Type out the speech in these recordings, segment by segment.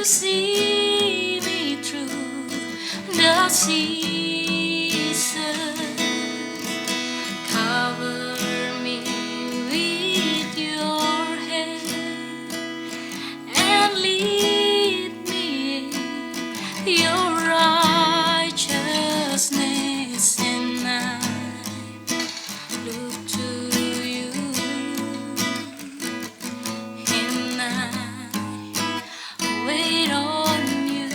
See me through the season, cover me with your hand and lead me in your righteousness, and I look to you, and I wait on you.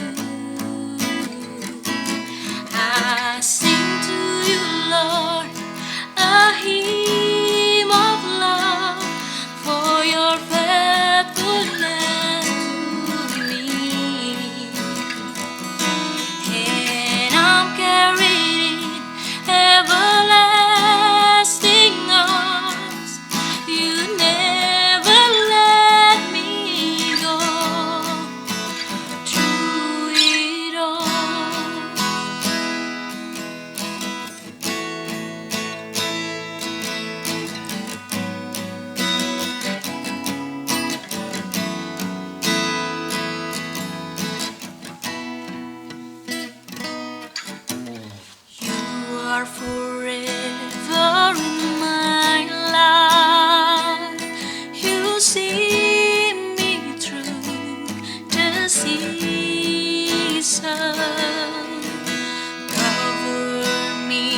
I sing to you, Lord, a hymn of love for your faithfulness to me. And I'm carried in everlasting arms. You never let me go. Through it all, you are forever in my life. You see me through the season, cover me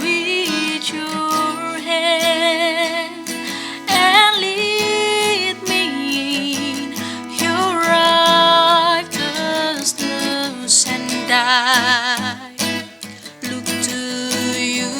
with your hand and lead me in your righteousness, and I look to you,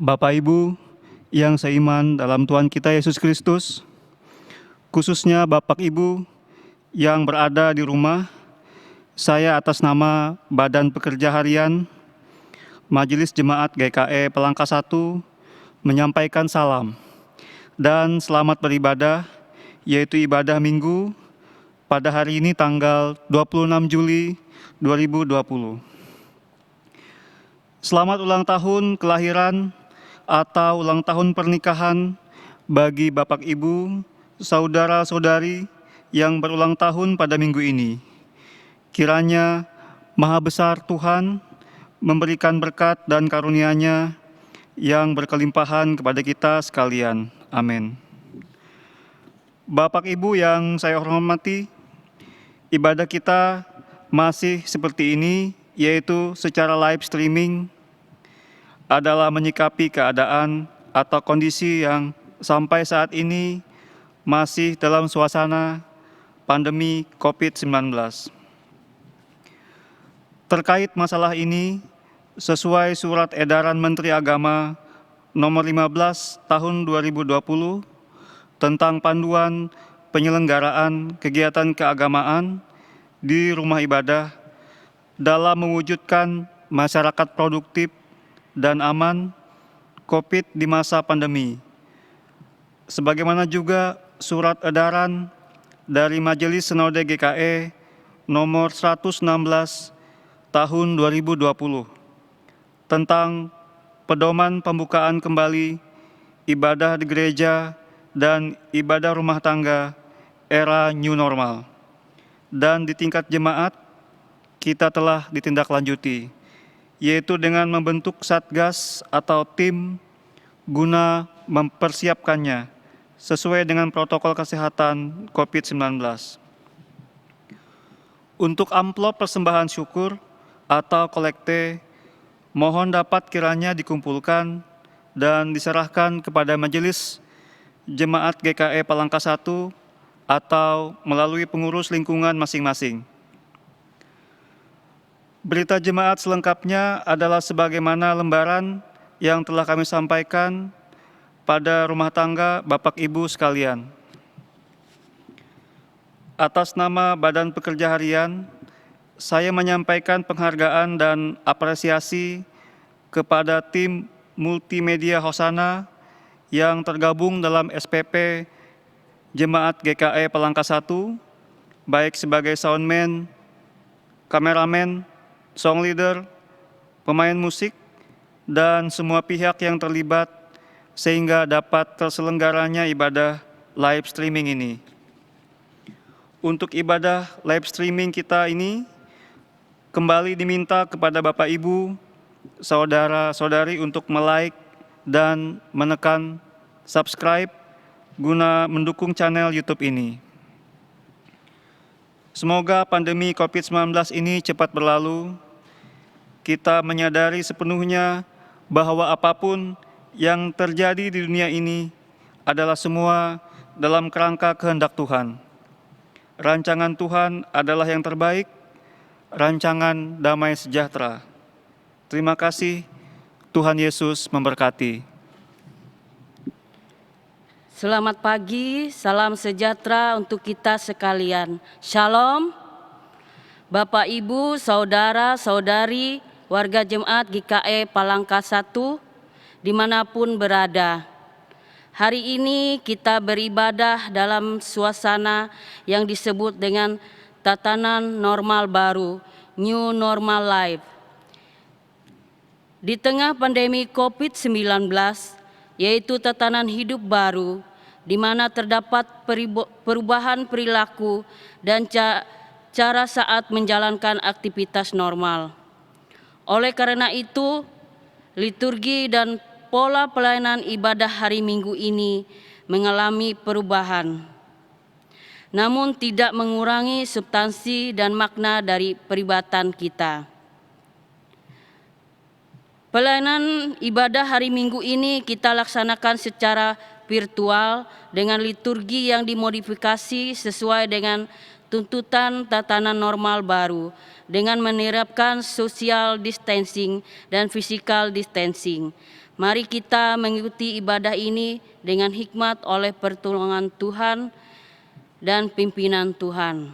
Bapak Ibu yang seiman dalam Tuhan kita Yesus Kristus, khususnya Bapak Ibu yang berada di rumah, saya atas nama Badan Pekerja Harian Majelis Jemaat GKE Palangka 1 menyampaikan salam dan selamat beribadah, yaitu ibadah Minggu pada hari ini tanggal 26 Juli 2020. Selamat ulang tahun kelahiran atau ulang tahun pernikahan bagi Bapak Ibu, saudara-saudari yang berulang tahun pada minggu ini. Kiranya Maha Besar Tuhan memberikan berkat dan karunia-Nya yang berkelimpahan kepada kita sekalian. Amin. Bapak Ibu yang saya hormati, ibadah kita masih seperti ini, yaitu secara live streaming adalah menyikapi keadaan atau kondisi yang sampai saat ini masih dalam suasana pandemi COVID-19. Terkait masalah ini, sesuai Surat Edaran Menteri Agama Nomor 15 Tahun 2020 tentang panduan penyelenggaraan kegiatan keagamaan di rumah ibadah dalam mewujudkan masyarakat produktif dan aman COVID di masa pandemi. Sebagaimana juga Surat Edaran dari Majelis Sinode GKE Nomor 116 Tahun 2020 tentang pedoman pembukaan kembali ibadah di gereja dan ibadah rumah tangga era new normal. Dan di tingkat jemaat, kita telah ditindaklanjuti, yaitu dengan membentuk satgas atau tim guna mempersiapkannya sesuai dengan protokol kesehatan COVID-19. Untuk amplop persembahan syukur atau kolekte, mohon dapat kiranya dikumpulkan dan diserahkan kepada Majelis Jemaat GKE Palangka 1 atau melalui pengurus lingkungan masing-masing. Berita jemaat selengkapnya adalah sebagaimana lembaran yang telah kami sampaikan pada rumah tangga Bapak Ibu sekalian. Atas nama Badan Pekerja Harian, saya menyampaikan penghargaan dan apresiasi kepada tim multimedia Hosana yang tergabung dalam SPP Jemaat GKE Palangka 1, baik sebagai soundman, kameramen, song leader, pemain musik, dan semua pihak yang terlibat sehingga dapat terselenggaranya ibadah live streaming ini. Untuk ibadah live streaming kita ini, kembali diminta kepada Bapak Ibu, saudara-saudari untuk like dan menekan subscribe guna mendukung channel YouTube ini. Semoga pandemi COVID-19 ini cepat berlalu. Kita menyadari sepenuhnya bahwa apapun yang terjadi di dunia ini adalah semua dalam kerangka kehendak Tuhan. Rancangan Tuhan adalah yang terbaik, rancangan damai sejahtera. Terima kasih, Tuhan Yesus memberkati. Selamat pagi, salam sejahtera untuk kita sekalian. Shalom, Bapak, Ibu, Saudara, Saudari, warga Jemaat GKE Palangka 1, dimanapun berada. Hari ini kita beribadah dalam suasana yang disebut dengan tatanan normal baru, New Normal Life. Di tengah pandemi COVID-19, yaitu tatanan hidup baru, di mana terdapat perubahan perilaku dan cara saat menjalankan aktivitas normal. Oleh karena itu, liturgi dan pola pelayanan ibadah hari Minggu ini mengalami perubahan, namun tidak mengurangi substansi dan makna dari peribadatan kita. Pelayanan ibadah hari Minggu ini kita laksanakan secara virtual dengan liturgi yang dimodifikasi sesuai dengan tuntutan tatanan normal baru dengan menerapkan social distancing dan physical distancing. Mari kita mengikuti ibadah ini dengan hikmat oleh pertolongan Tuhan dan pimpinan Tuhan.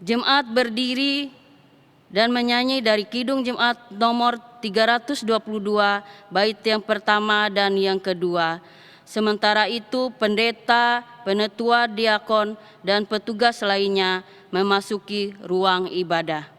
Jemaat berdiri dan menyanyi dari Kidung Jemaat nomor 322, bait yang pertama dan yang kedua. Sementara itu pendeta, penetua, diakon, dan petugas lainnya memasuki ruang ibadah.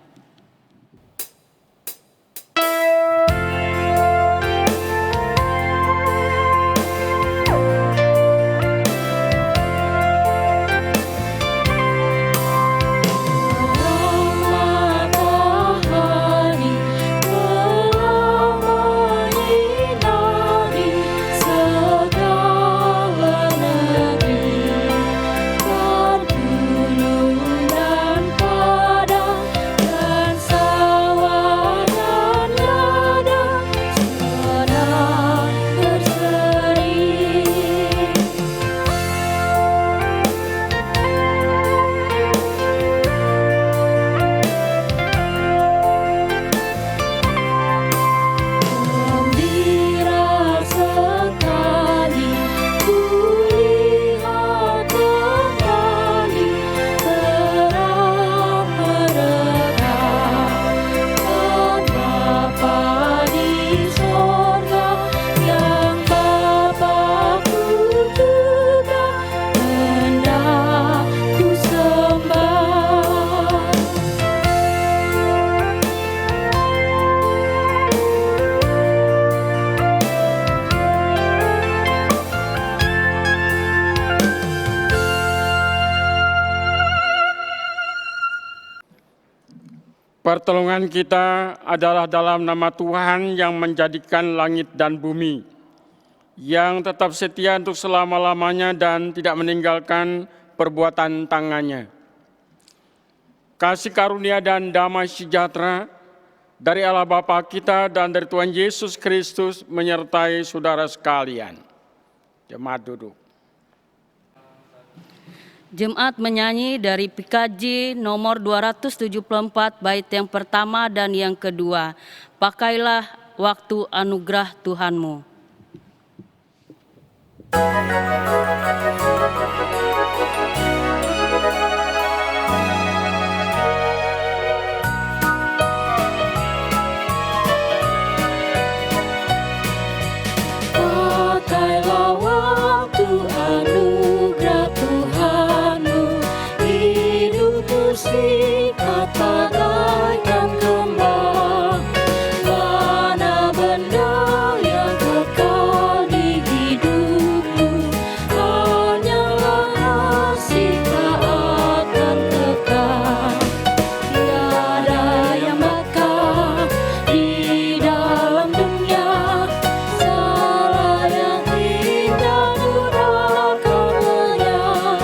Pertolongan kita adalah dalam nama Tuhan yang menjadikan langit dan bumi, yang tetap setia untuk selama-lamanya dan tidak meninggalkan perbuatan tangannya. Kasih karunia dan damai sejahtera dari Allah Bapa kita dan dari Tuhan Yesus Kristus menyertai saudara sekalian. Jemaat duduk. Jemaat menyanyi dari PKJ nomor 274, bait yang pertama dan yang kedua. Pakailah waktu anugerah Tuhanmu. Pakailah waktu anugerah Tuhanmu, hidupmu singkat bagaikan kembang. Mana benda yang kekal di hidupmu, hanyalah kasih tak akan kekal. Tiada yang bakal di dalam dunia, salah yang indah murahkan lenyap.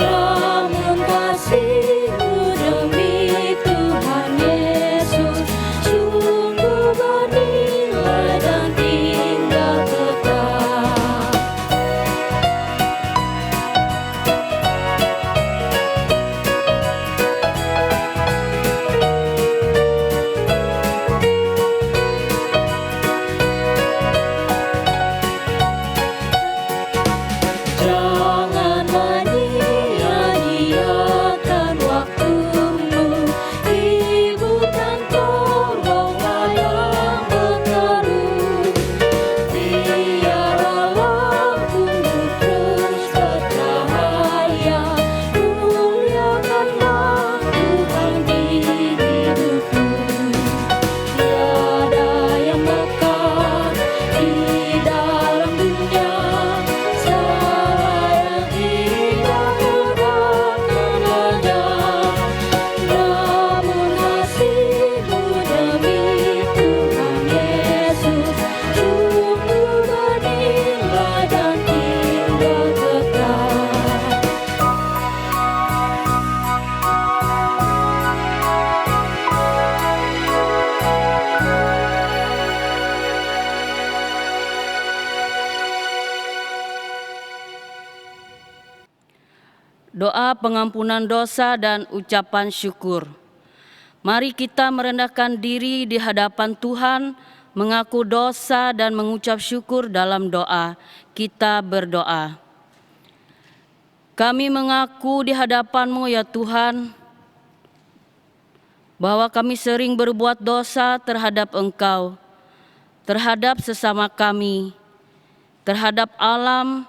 Namun kasih-Mu demi Tuhan Yesus sungguh bernilai dan tinggal kekal. Jangan menyia-nyiakan waktumu, hiburkan tolonglah yang berteru. Biarlah lampumu terus bercahaya, muliakanlah Tuhan di hidupku. Tiada yang bakal di dalam dunia, salah yang indah murahkan lenyap. Namun kasih-Mu demi Tuhan Yesus sungguh bernilai dan tinggal kekal. Doa pengampunan dosa dan ucapan syukur. Mari kita merendahkan diri di hadapan Tuhan mengaku dosa dan mengucap syukur dalam doa. Kita berdoa. Kami mengaku di hadapan-Mu ya Tuhan, bahwa kami sering berbuat dosa terhadap Engkau, terhadap sesama kami, terhadap alam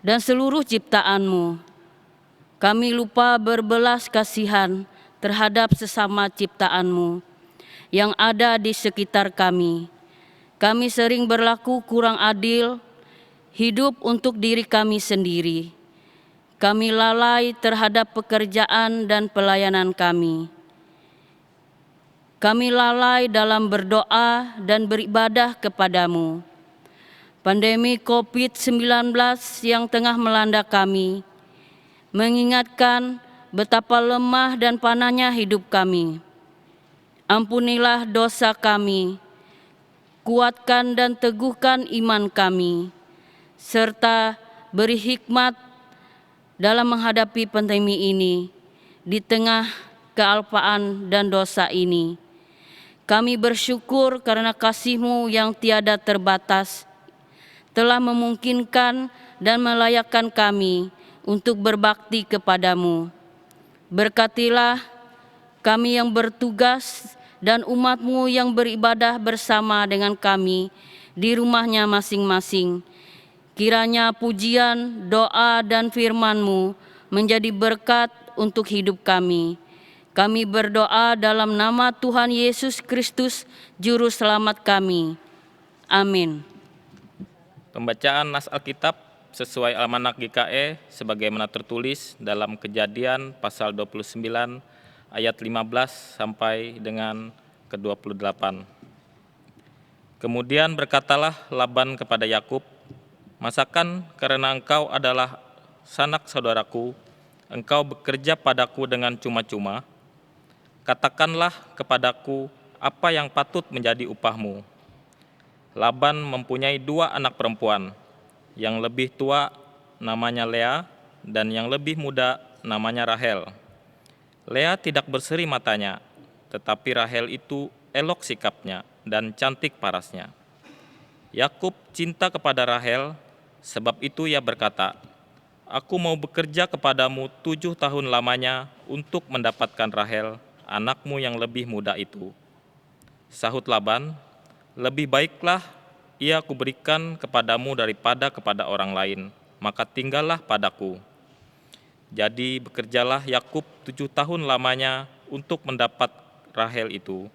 dan seluruh ciptaan-Mu. Kami lupa berbelas kasihan terhadap sesama ciptaan-Mu yang ada di sekitar kami. Kami sering berlaku kurang adil, hidup untuk diri kami sendiri. Kami lalai terhadap pekerjaan dan pelayanan kami. Kami lalai dalam berdoa dan beribadah kepadamu. Pandemi COVID-19 yang tengah melanda kami mengingatkan betapa lemah dan panahnya hidup kami. Ampunilah dosa kami, kuatkan dan teguhkan iman kami, serta beri hikmat dalam menghadapi pandemi ini di tengah kealpaan dan dosa ini. Kami bersyukur karena kasih-Mu yang tiada terbatas telah memungkinkan dan melayakkan kami untuk berbakti kepadamu. Berkatilah kami yang bertugas dan umat-Mu yang beribadah bersama dengan kami di rumahnya masing-masing. Kiranya pujian, doa, dan firman-Mu menjadi berkat untuk hidup kami. Kami berdoa dalam nama Tuhan Yesus Kristus, Juru Selamat kami. Amin. Pembacaan Nas Alkitab sesuai Almanak GKE sebagaimana tertulis dalam Kejadian pasal 29 ayat 15 sampai dengan ke-28. Kemudian berkatalah Laban kepada Yakub, "Masakan karena engkau adalah sanak saudaraku, engkau bekerja padaku dengan cuma-cuma? Katakanlah kepadaku apa yang patut menjadi upahmu." Laban mempunyai 2 anak perempuan, yang lebih tua namanya Lea dan yang lebih muda namanya Rahel. Lea tidak berseri matanya, tetapi Rahel itu elok sikapnya dan cantik parasnya. Yakub cinta kepada Rahel, sebab itu ia berkata, "Aku mau bekerja kepadamu 7 tahun lamanya untuk mendapatkan Rahel, anakmu yang lebih muda itu." Sahut Laban, "Lebih baiklah ia kuberikan kepadamu daripada kepada orang lain, maka tinggallah padaku." Jadi bekerjalah Yakub 7 tahun lamanya untuk mendapat Rahel itu,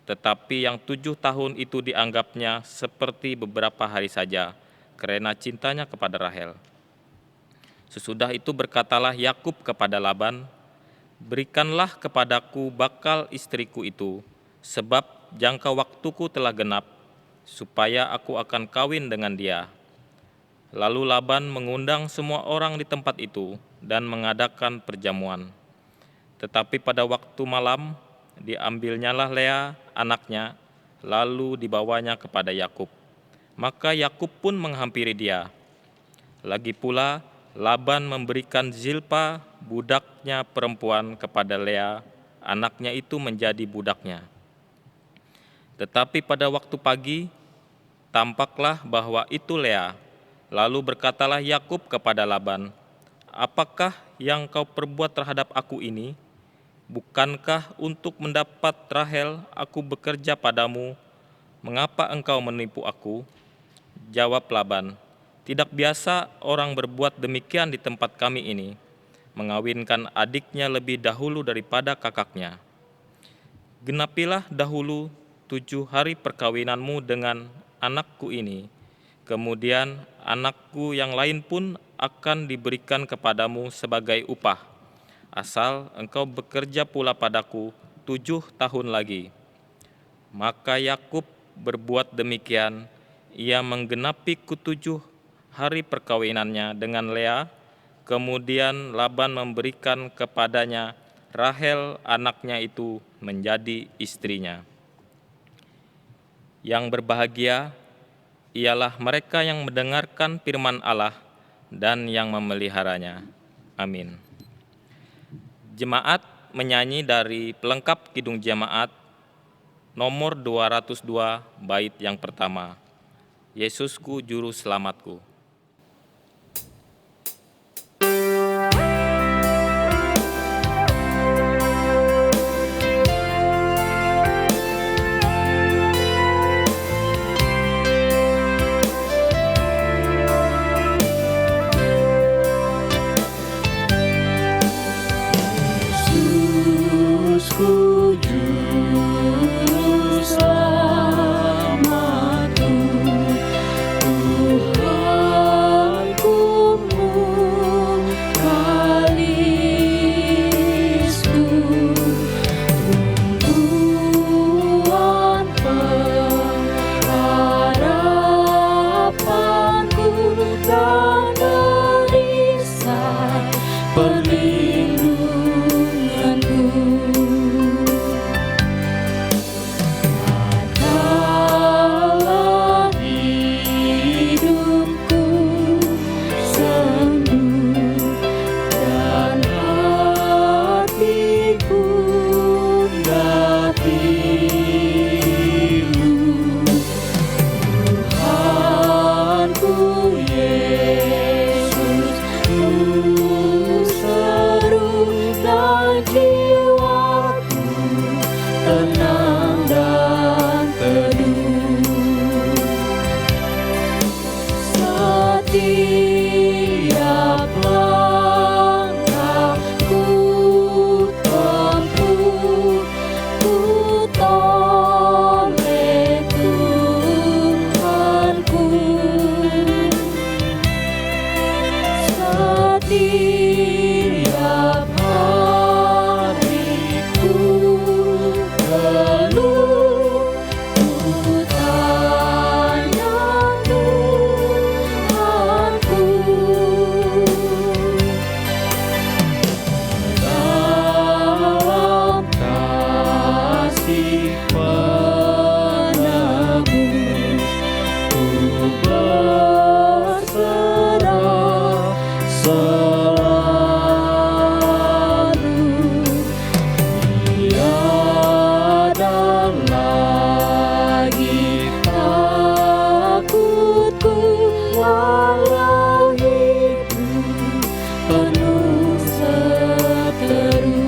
tetapi yang 7 tahun itu dianggapnya seperti beberapa hari saja, karena cintanya kepada Rahel. Sesudah itu berkatalah Yakub kepada Laban, "Berikanlah kepadaku bakal istriku itu, sebab jangka waktuku telah genap, supaya aku akan kawin dengan dia." Lalu Laban mengundang semua orang di tempat itu dan mengadakan perjamuan. Tetapi pada waktu malam, diambilnyalah Lea anaknya, lalu dibawanya kepada Yakub. Maka Yakub pun menghampiri dia. Lagi pula Laban memberikan Zilpa, budaknya perempuan, kepada Lea, anaknya itu menjadi budaknya. Tetapi pada waktu pagi, tampaklah bahwa itu Lea. Lalu berkatalah Yakub kepada Laban, "Apakah yang kau perbuat terhadap aku ini? Bukankah untuk mendapat Rahel aku bekerja padamu? Mengapa engkau menipu aku?" Jawab Laban, "Tidak biasa orang berbuat demikian di tempat kami ini, mengawinkan adiknya lebih dahulu daripada kakaknya. Genapilah dahulu 7 hari perkawinanmu dengan anakku ini, kemudian anakku yang lain pun akan diberikan kepadamu sebagai upah, asal engkau bekerja pula padaku 7 tahun lagi." Maka Yakub berbuat demikian, ia menggenapi ke-7 hari perkawinannya dengan Lea, kemudian Laban memberikan kepadanya Rahel anaknya itu menjadi istrinya. Yang berbahagia ialah mereka yang mendengarkan firman Allah dan yang memeliharanya. Amin. Jemaat menyanyi dari pelengkap Kidung Jemaat nomor 202 bait yang pertama. Yesusku juru selamatku. Yesusku juru selamatku, Tuhanku mukalisku, tumpuan pengharapanku dan perisai perlindunganku. Adalah hidupku sendu dan hatiku pilu. Tuhanku Yesus, ku seru dan jiwaku tenang dan teduh. Setiap langkahku tempuh, ku toleh Tuhanku. Setiap hariku keluh, ku tanya Tuhanku. Dalam kasih penebus, ku berserah selalu. Tiada lagi takutku, walau hidup penuh seteru.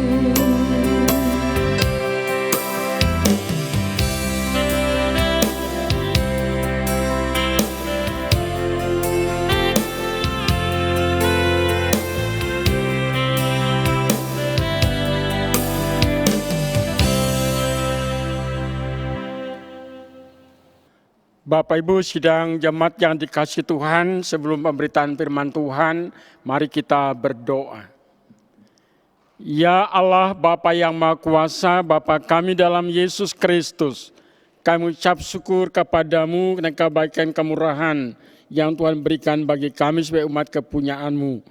Bapak Ibu sidang jemaat yang dikasihi Tuhan, sebelum pemberitaan firman Tuhan, mari kita berdoa. Ya Allah Bapa yang Maha Kuasa, Bapa kami dalam Yesus Kristus, kami ucap syukur kepadamu dan kebaikan kemurahan yang Tuhan berikan bagi kami sebagai umat kepunyaan-Mu.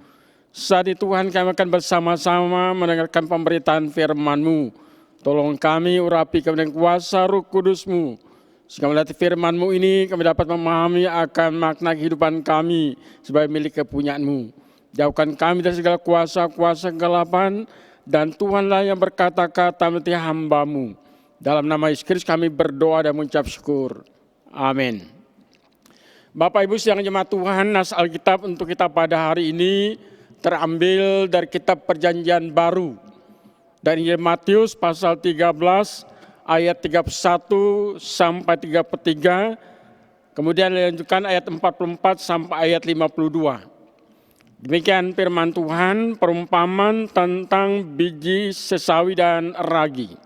Saat ini Tuhan kami akan bersama-sama mendengarkan pemberitaan firman-Mu. Tolong kami urapi kemudian kuasa Roh Kudus-Mu. Sehingga melalui firman-Mu ini kami dapat memahami akan makna kehidupan kami sebagai milik kepunyaan-Mu. Jauhkan kami dari segala kuasa-kuasa kegelapan, dan Tuhanlah yang berkata-kata melalui hamba-Mu. Dalam nama Yesus Kristus kami berdoa dan mengucap syukur. Amin. Bapak Ibu sidang jemaat Tuhan, nas Alkitab untuk kita pada hari ini terambil dari kitab Perjanjian Baru. Dari Matius pasal 13 ayat 31 sampai 33, kemudian dilanjutkan ayat 44 sampai ayat 52. Demikian firman Tuhan, perumpamaan tentang biji sesawi dan ragi.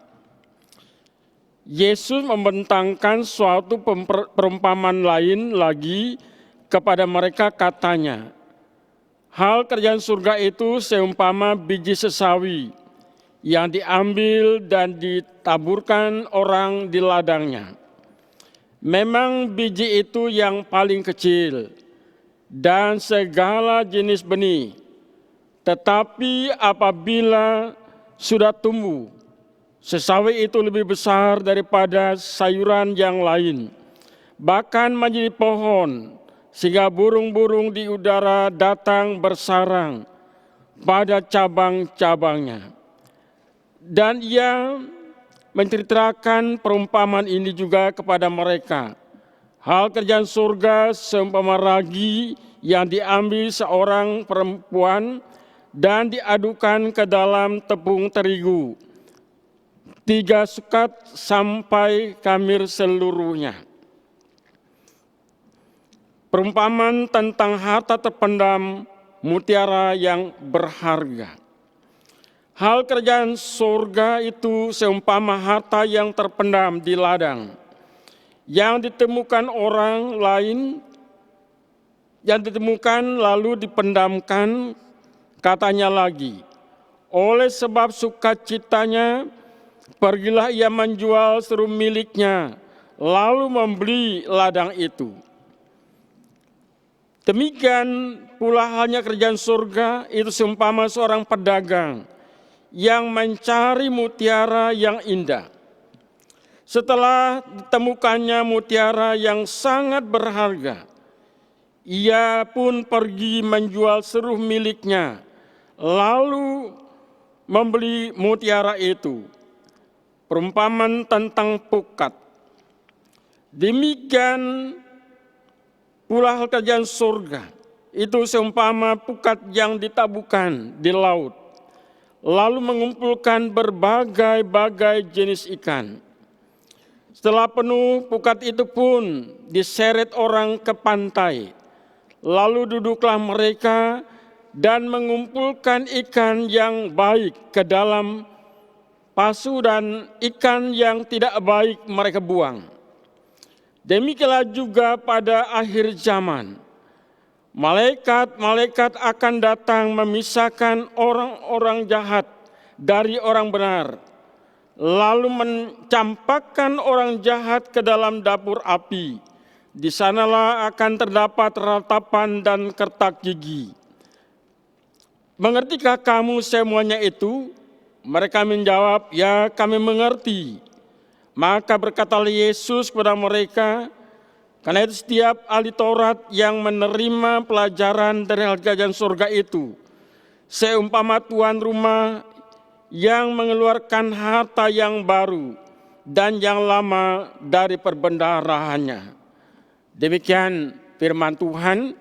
Yesus membentangkan suatu perumpamaan lain lagi kepada mereka, katanya, hal kerajaan surga itu seumpama biji sesawi yang diambil dan ditaburkan orang di ladangnya. Memang biji itu yang paling kecil dan segala jenis benih, tetapi apabila sudah tumbuh, sesawi itu lebih besar daripada sayuran yang lain, bahkan menjadi pohon, sehingga burung-burung di udara datang bersarang pada cabang-cabangnya. Dan ia menceritakan perumpamaan ini juga kepada mereka. Hal kerajaan surga seumpama ragi yang diambil seorang perempuan dan diadukan ke dalam tepung terigu, 3 sukat sampai kamir seluruhnya. Perumpamaan tentang harta terpendam, mutiara yang berharga. Hal kerajaan surga itu seumpama harta yang terpendam di ladang, yang ditemukan orang lain, yang ditemukan lalu dipendamkan. Katanya lagi, oleh sebab sukacitanya, pergilah ia menjual seluruh miliknya, lalu membeli ladang itu. Demikian pula halnya kerajaan surga itu seumpama seorang pedagang yang mencari mutiara yang indah. Setelah ditemukannya mutiara yang sangat berharga, ia pun pergi menjual seluruh miliknya, lalu membeli mutiara itu. Perumpamaan tentang pukat. Demikian pula hal kerajaan surga, itu seumpama pukat yang ditabuhkan di laut, lalu mengumpulkan berbagai-bagai jenis ikan. Setelah penuh, pukat itu pun diseret orang ke pantai. Lalu duduklah mereka dan mengumpulkan ikan yang baik ke dalam pasu dan ikan yang tidak baik mereka buang. Demikianlah juga pada akhir zaman. Malaikat-malaikat akan datang memisahkan orang-orang jahat dari orang benar, lalu mencampakkan orang jahat ke dalam dapur api. Di sanalah akan terdapat ratapan dan kertak gigi. Mengertikah kamu semuanya itu? Mereka menjawab, ya kami mengerti. Maka berkatalah Yesus kepada mereka, karena itu setiap ahli Taurat yang menerima pelajaran dari hal kerajaan surga itu, seumpama tuan rumah yang mengeluarkan harta yang baru dan yang lama dari perbendaharaannya. Demikian firman Tuhan.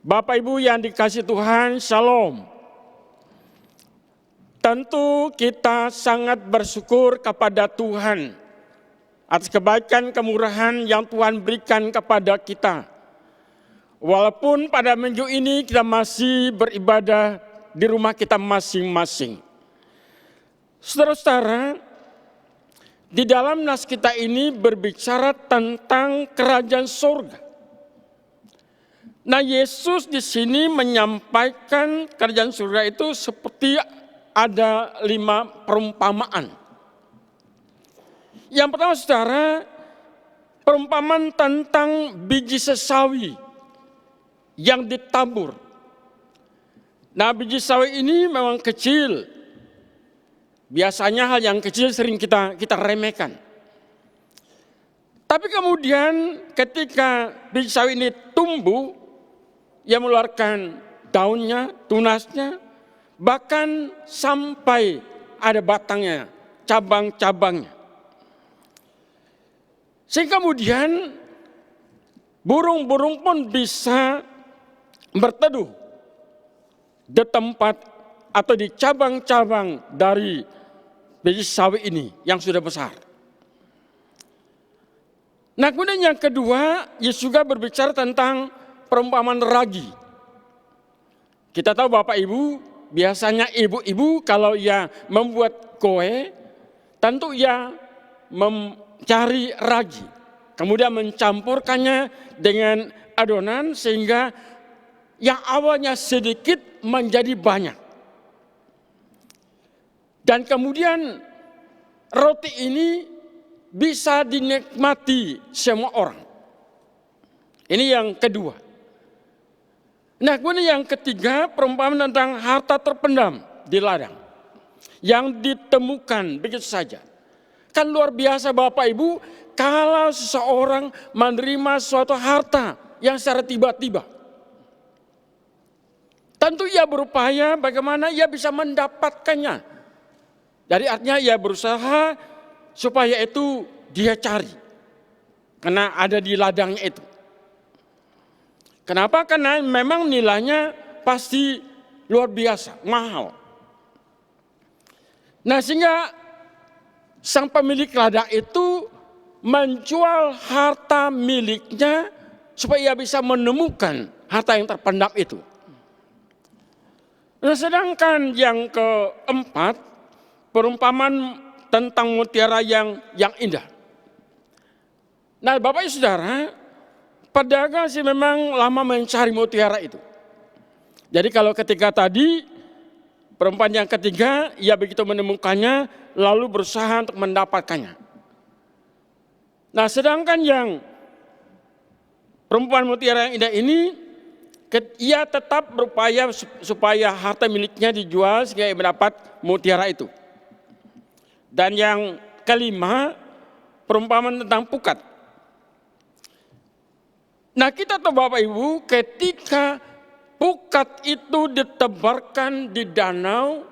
Bapak Ibu yang dikasihi Tuhan, Shalom. Tentu kita sangat bersyukur kepada Tuhan atas kebaikan kemurahan yang Tuhan berikan kepada kita. Walaupun pada minggu ini kita masih beribadah di rumah kita masing-masing. Saudara-saudara, di dalam nas kita ini berbicara tentang kerajaan surga. Nah, Yesus di sini menyampaikan kerajaan surga itu seperti ada 5 perumpamaan. Yang pertama, saudara, perumpamaan tentang biji sesawi yang ditabur. Nah, biji sawi ini memang kecil. Biasanya hal yang kecil sering kita remehkan. Tapi kemudian ketika biji sawi ini tumbuh, ia mengeluarkan daunnya, tunasnya, bahkan sampai ada batangnya, cabang-cabangnya. Sehingga kemudian burung-burung pun bisa berteduh di tempat atau di cabang-cabang dari biji sawi ini yang sudah besar. Nah, kemudian yang kedua, Yesus juga berbicara tentang perumpamaan ragi. Kita tahu Bapak Ibu, biasanya ibu-ibu kalau ia membuat kue, tentu ia mencari ragi. Kemudian mencampurkannya dengan adonan sehingga yang awalnya sedikit menjadi banyak. Dan kemudian roti ini bisa dinikmati semua orang. Ini yang kedua. Nah, kemudian yang ketiga, perumpamaan tentang harta terpendam di ladang yang ditemukan begitu saja. Kan luar biasa Bapak Ibu, kalau seseorang menerima suatu harta yang secara tiba-tiba, tentu ia berupaya bagaimana ia bisa mendapatkannya. Jadi artinya ia berusaha supaya itu dia cari. Karena ada di ladangnya itu. Kenapa? Karena memang nilainya pasti luar biasa, mahal. Nah, sehingga sang pemilik ladang itu menjual harta miliknya supaya ia bisa menemukan harta yang terpendam itu. Nah, sedangkan yang keempat, perumpamaan tentang mutiara yang indah. Nah, Bapak Ibu Saudara, pedagang sih memang lama mencari mutiara itu. Jadi kalau ketika tadi, perumpamaan yang ketiga, ia begitu menemukannya, lalu berusaha untuk mendapatkannya. Nah, sedangkan yang perempuan mutiara yang indah ini, ia tetap berupaya supaya harta miliknya dijual sehingga ia mendapat mutiara itu. Dan yang kelima, perumpamaan tentang pukat. Nah, kita tahu Bapak Ibu, ketika pukat itu ditebarkan di danau,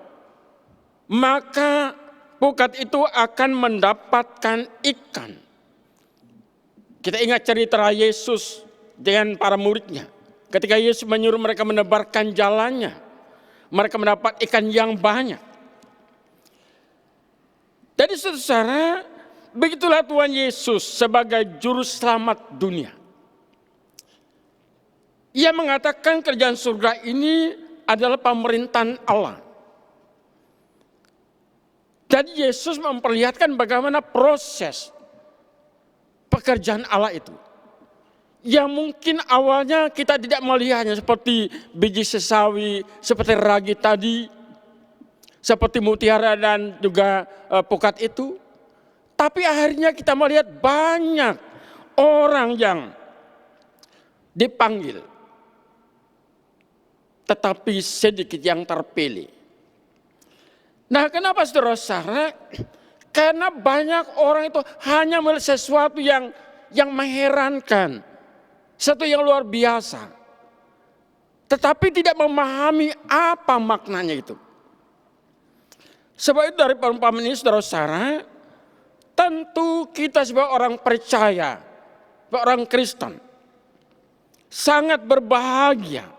maka pukat itu akan mendapatkan ikan. Kita ingat cerita Yesus dengan para muridnya. Ketika Yesus menyuruh mereka menebarkan jalannya, mereka mendapat ikan yang banyak. Jadi saudara, begitulah Tuhan Yesus sebagai juru selamat dunia. Ia mengatakan kerajaan surga ini adalah pemerintahan Allah. Jadi Yesus memperlihatkan bagaimana proses pekerjaan Allah itu. Yang mungkin awalnya kita tidak melihatnya seperti biji sesawi, seperti ragi tadi, seperti mutiara dan juga pukat itu. Tapi akhirnya kita melihat banyak orang yang dipanggil. Tetapi sedikit yang terpilih. Nah, kenapa saudara-saudara? Karena banyak orang itu hanya melihat sesuatu yang mengherankan, sesuatu yang luar biasa, tetapi tidak memahami apa maknanya itu. Sebab itu dari perumpamaan ini saudara-saudara, tentu kita sebagai orang percaya, orang Kristen, sangat berbahagia.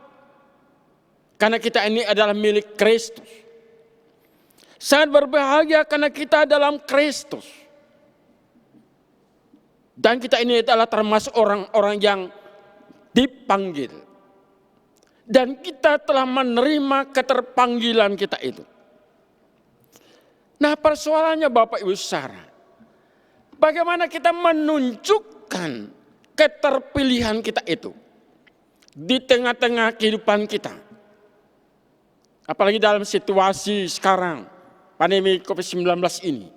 Karena kita ini adalah milik Kristus. Sangat berbahagia karena kita dalam Kristus. Dan kita ini adalah termasuk orang-orang yang dipanggil. Dan kita telah menerima keterpanggilan kita itu. Nah, persoalannya Bapak Ibu Saudara, bagaimana kita menunjukkan keterpilihan kita itu di tengah-tengah kehidupan kita. Apalagi dalam situasi sekarang, pandemi COVID-19 ini.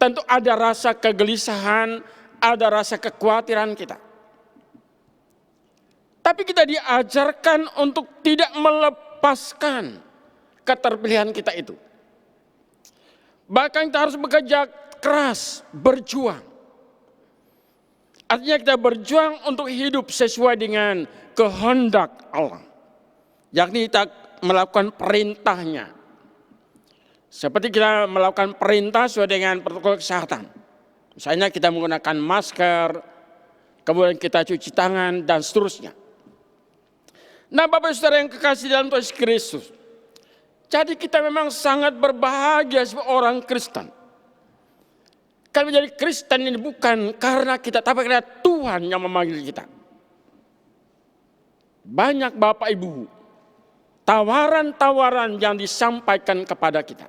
Tentu ada rasa kegelisahan, ada rasa kekhawatiran kita. Tapi kita diajarkan untuk tidak melepaskan keterpilihan kita itu. Bahkan kita harus bekerja keras, berjuang. Artinya kita berjuang untuk hidup sesuai dengan kehendak Allah. Yakni kita melakukan perintahnya. Seperti kita melakukan perintah sesuai dengan protokol kesehatan. Misalnya kita menggunakan masker, kemudian kita cuci tangan dan seterusnya. Nah, Bapak Saudara yang kekasih dalam Tuhan Yesus Kristus. Jadi kita memang sangat berbahagia sebagai orang Kristen. Karena menjadi Kristen ini bukan karena kita, tapi karena Tuhan yang memanggil kita. Banyak Bapak Ibu, tawaran-tawaran yang disampaikan kepada kita.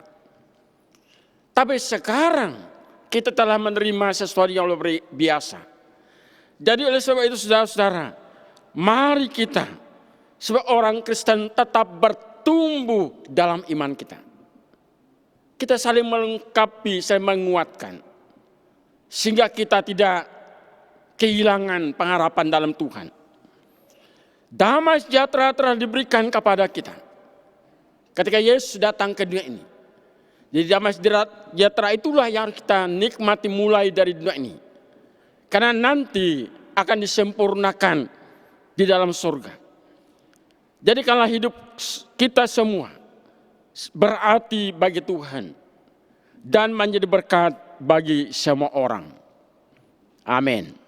Tapi sekarang kita telah menerima sesuatu yang luar biasa. Jadi oleh sebab itu saudara-saudara, mari kita sebagai orang Kristen tetap bertumbuh dalam iman kita. Kita saling melengkapi, saling menguatkan. Sehingga kita tidak kehilangan pengharapan dalam Tuhan. Damai sejahtera telah diberikan kepada kita ketika Yesus datang ke dunia ini. Jadi damai sejahtera itulah yang harus kita nikmati mulai dari dunia ini. Karena nanti akan disempurnakan di dalam surga. Jadi kalau hidup kita semua berarti bagi Tuhan. dan menjadi berkat bagi semua orang. Amin.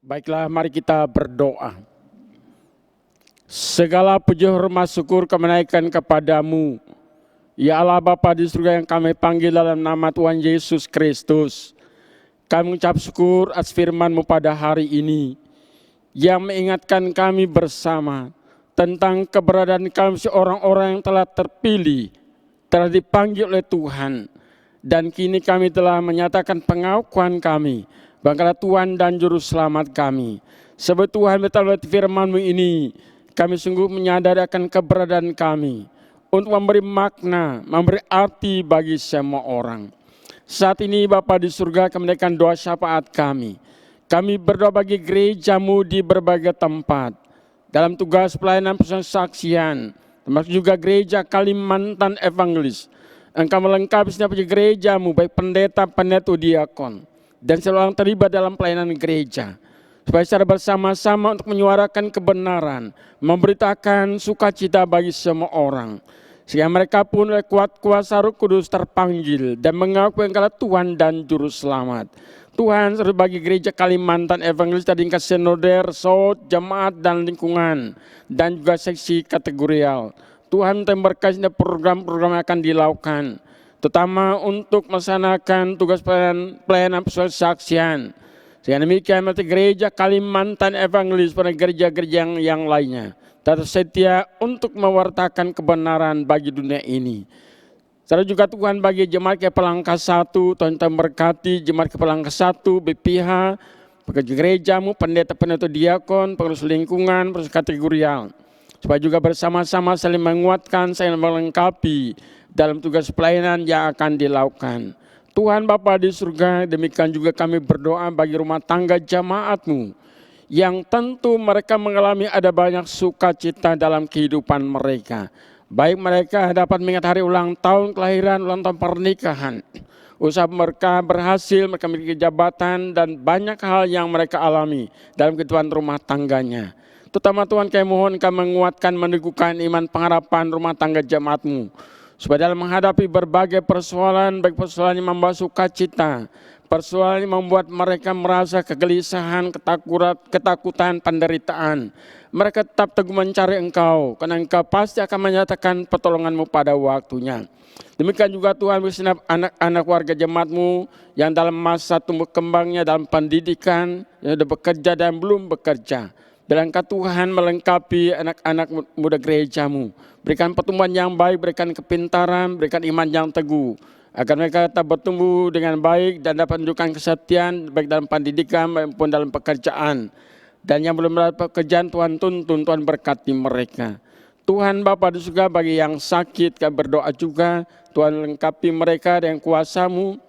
Baiklah, mari kita berdoa. Segala puji hormat syukur kami naikkan kepadamu, ya Allah Bapa di surga yang kami panggil dalam nama Tuhan Yesus Kristus. Kami mengucap syukur atas firman-Mu pada hari ini, yang mengingatkan kami bersama tentang keberadaan kami seorang orang yang telah terpilih, telah dipanggil oleh Tuhan. Dan kini kami telah menyatakan pengakuan kami, bahwa Tuhan dan Juru Selamat kami. Sebab Tuhan melalui firman-Mu ini, kami sungguh menyadari akan keberadaan kami untuk memberi makna, memberi arti bagi semua orang. Saat ini Bapa di surga, kami menaikkan doa syafaat kami. Kami berdoa bagi gereja-Mu di berbagai tempat, dalam tugas pelayanan persaksian, termasuk juga gereja Kalimantan Evangelis. Engkau melengkapi setiap gereja-Mu, baik pendeta, pendeta, diakon, dan seluruh orang terlibat dalam pelayanan gereja, supaya secara bersama-sama untuk menyuarakan kebenaran, memberitakan sukacita bagi semua orang, sehingga mereka pun oleh kuat kuasa Roh Kudus terpanggil dan mengaku Engkau Tuhan dan Juru Selamat. Tuhan, serta bagi gereja Kalimantan Evangelis dari tingkat sinoder, SOT, jemaat dan lingkungan, dan juga seksi kategorial. Tuhan memberkati program-program yang akan dilakukan, terutama untuk melaksanakan tugas pelayanan persaksian. Sehingga demikian berarti gereja Kalimantan Evangelis pada gereja-gereja yang lainnya tetap setia untuk mewartakan kebenaran bagi dunia ini. Serta juga Tuhan bagi jemaat Kepelangka 1, Tuhan memberkati jemaat Kepelangka 1, BPH, pekerja gereja-Mu, pendeta-pendeta diakon, pengurus lingkungan, pengurus kategorial, supaya juga bersama-sama saling menguatkan, saling melengkapi dalam tugas pelayanan yang akan dilakukan. Tuhan Bapa di surga, demikian juga kami berdoa bagi rumah tangga jemaat-Mu, yang tentu mereka mengalami ada banyak sukacita dalam kehidupan mereka. Baik mereka dapat mengingat hari ulang tahun kelahiran, ulang tahun pernikahan, usaha mereka berhasil, mereka memiliki jabatan, dan banyak hal yang mereka alami dalam kehidupan rumah tangganya. Terutama Tuhan kami mohon kami menguatkan, meneguhkan iman pengharapan rumah tangga jemaat-Mu, supaya dalam menghadapi berbagai persoalan, baik persoalan yang membawa sukacita, persoalan yang membuat mereka merasa kegelisahan, ketakutan, penderitaan, mereka tetap teguh mencari Engkau, karena Engkau pasti akan menyatakan pertolongan-Mu pada waktunya. Demikian juga Tuhan bersama anak-anak warga jemaat-Mu yang dalam masa tumbuh kembangnya dalam pendidikan, yang sudah bekerja dan belum bekerja. Bilangkah Tuhan melengkapi anak-anak muda gereja-Mu, berikan pertumbuhan yang baik, berikan kepintaran, berikan iman yang teguh, agar mereka tetap bertumbuh dengan baik dan dapat menunjukkan kesetiaan baik dalam pendidikan maupun dalam pekerjaan. Dan yang belum mendapat pekerjaan, Tuhan tuntun, Tuhan berkati mereka. Tuhan Bapa di surga, bagi yang sakit kami berdoa juga, Tuhan lengkapi mereka dengan kuasa-Mu,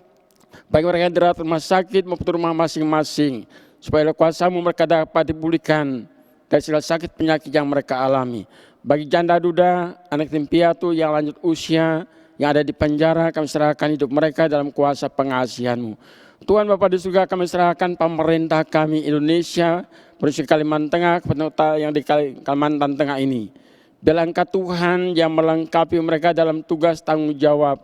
bagi mereka yang dirawat rumah sakit maupun rumah masing-masing, supaya kuasa-Mu mereka dapat dipulihkan dari segala sakit penyakit yang mereka alami. Bagi janda duda, anak yatim piatu yang lanjut usia, yang ada di penjara, kami serahkan hidup mereka dalam kuasa pengasihan-Mu. Tuhan Bapa di surga, kami serahkan pemerintah kami Indonesia, Provinsi Kalimantan Tengah, yang di Kalimantan Tengah ini. Biarlah Engkau Tuhan yang melengkapi mereka dalam tugas tanggung jawab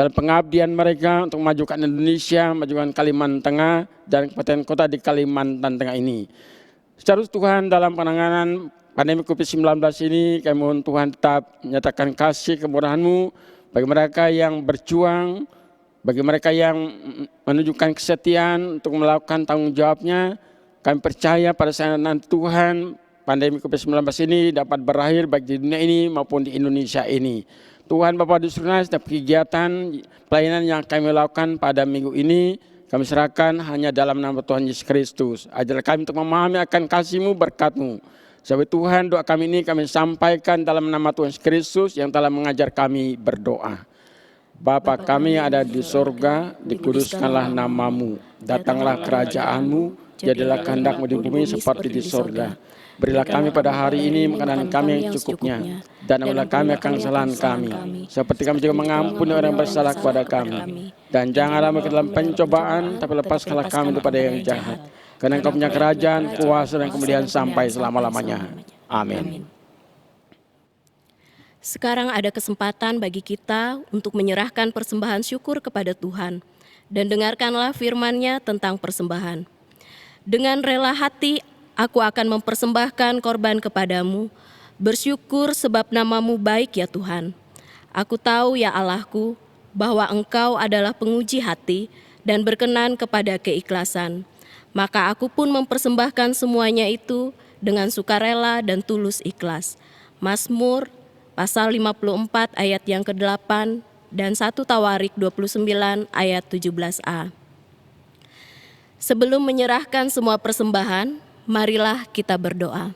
dalam pengabdian mereka untuk memajukan Indonesia, memajukan Kalimantan Tengah dan kabupaten kota di Kalimantan Tengah ini. Secara Tuhan, dalam penanganan pandemi COVID-19 ini, kami mohon Tuhan tetap menyatakan kasih kemurahan-Mu bagi mereka yang berjuang, bagi mereka yang menunjukkan kesetiaan untuk melakukan tanggung jawabnya. Kami percaya pada saat nanti Tuhan, pandemi COVID-19 ini dapat berakhir baik di dunia ini maupun di Indonesia ini. Tuhan Bapa di surga, setiap kegiatan pelayanan yang kami lakukan pada minggu ini, kami serahkan hanya dalam nama Tuhan Yesus Kristus. Ajarlah kami untuk memahami akan kasih-Mu, berkat-Mu. Sebab Tuhan, doa kami ini kami sampaikan dalam nama Tuhan Yesus Kristus yang telah mengajar kami berdoa. Bapa kami yang ada di sorga, dikuduskanlah nama-Mu. Datanglah kerajaan-Mu, jadilah kehendak-Mu di bumi seperti di sorga. Berilah kami pada hari ini makanan kami yang cukupnya, dan ampunilah kami akan kesalahan kami, seperti kami juga mengampuni orang yang bersalah kepada kami. Dan janganlah kami ke dalam pencobaan, tapi lepaskanlah kami daripada yang jahat. Karena Engkau punya kerajaan, kuasa, dan kemuliaan sampai selama-lamanya. Amin. Sekarang ada kesempatan bagi kita untuk menyerahkan persembahan syukur kepada Tuhan. Dan dengarkanlah firman-Nya tentang persembahan. Dengan rela hati, aku akan mempersembahkan korban kepadamu, bersyukur sebab nama-Mu baik ya Tuhan. Aku tahu ya Allahku, bahwa Engkau adalah penguji hati dan berkenan kepada keikhlasan. Maka aku pun mempersembahkan semuanya itu dengan sukarela dan tulus ikhlas. Mazmur pasal 54 ayat yang ke-8 dan 1 Tawarik 29 ayat 17a. Sebelum menyerahkan semua persembahan, marilah kita berdoa.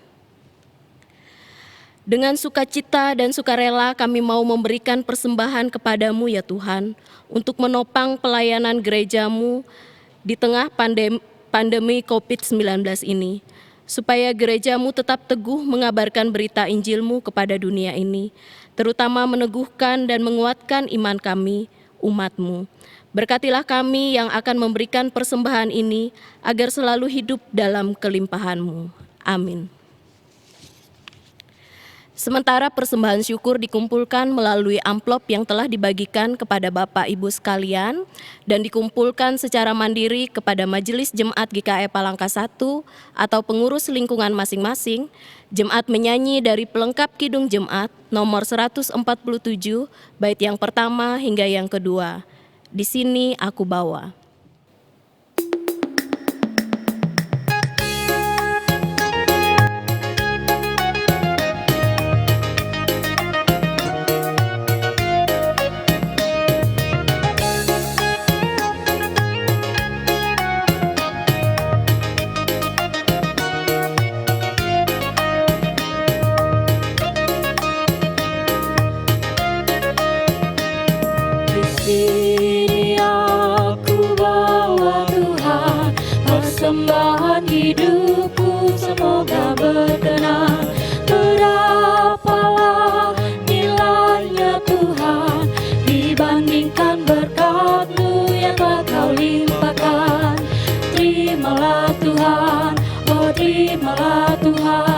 Dengan sukacita dan sukarela kami mau memberikan persembahan kepadamu ya Tuhan, untuk menopang pelayanan gerejamu di tengah pandemi COVID-19 ini, supaya gerejamu tetap teguh mengabarkan berita Injil-Mu kepada dunia ini, terutama meneguhkan dan menguatkan iman kami, umat-Mu. Berkatilah kami yang akan memberikan persembahan ini, agar selalu hidup dalam kelimpahan-Mu. Amin. Sementara persembahan syukur dikumpulkan melalui amplop yang telah dibagikan kepada Bapak Ibu sekalian dan dikumpulkan secara mandiri kepada Majelis Jemaat GKI Palangka 1 atau pengurus lingkungan masing-masing, Jemaat menyanyi dari pelengkap Kidung Jemaat nomor 147, bait yang pertama hingga yang kedua. Di sini aku bawa. Persembahan hidupku semoga berkenan. Berapalah nilainya Tuhan dibandingkan berkat-Mu yang telah Kau limpahkan. Terimalah Tuhan, oh terimalah Tuhan.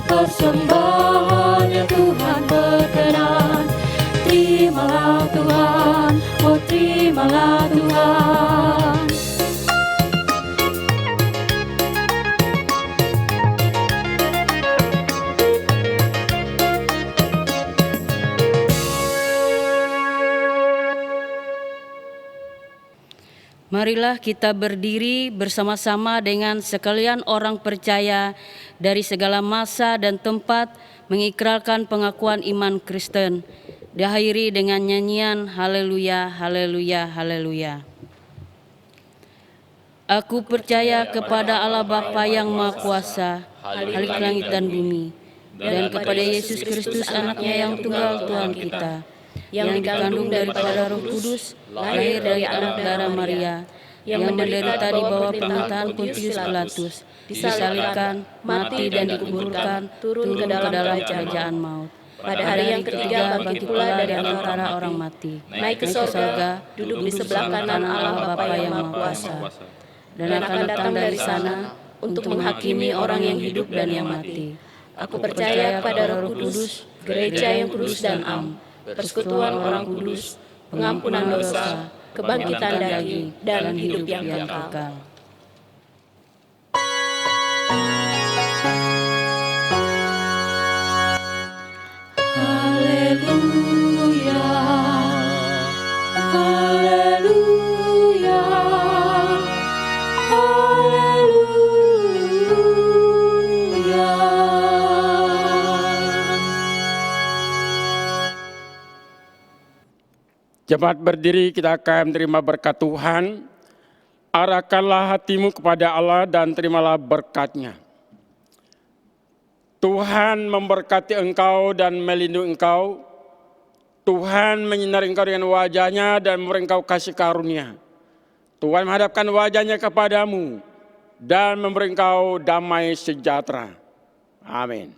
Persembahan yang Tuhan berkenan. Terimalah Tuhan, oh terimalah Tuhan. Marilah kita berdiri bersama-sama dengan sekalian orang percaya dari segala masa dan tempat mengikrarkan pengakuan iman Kristen. Diakhiri dengan nyanyian Haleluya, Haleluya, Haleluya. Aku percaya kepada Allah Bapa yang Maha Kuasa, Khalik langit dan bumi, dan kepada Yesus Kristus anaknya yang tunggal Tuhan kita, yang dikandung daripada Roh Kudus, lahir dari anak darah Maria, yang menderita di bawah pemerintahan Pontius Pilatus, disalibkan, mati dan dikuburkan, turun ke dalam kerajaan maut. Pada hari yang ketiga bangkit pula dari antara orang mati, naik ke sorga, duduk di sebelah kanan Allah Bapa yang Maha Kuasa, dan akan datang dari sana untuk menghakimi orang yang hidup dan yang mati. Aku percaya pada Roh Kudus, gereja yang kudus dan am, persekutuan orang kudus, pengampunan dosa, kebangkitan daging, dan hidup yang kekal. Haleluya, haleluya, haleluya. Jemaat berdiri, kita akan menerima berkat Tuhan. Arahkanlah hatimu kepada Allah dan terimalah berkat-Nya. Tuhan memberkati engkau dan melindungi engkau. Tuhan menyinari engkau dengan wajah-Nya dan memberi engkau kasih karunia. Tuhan menghadapkan wajah-Nya kepadamu dan memberi engkau damai sejahtera. Amin.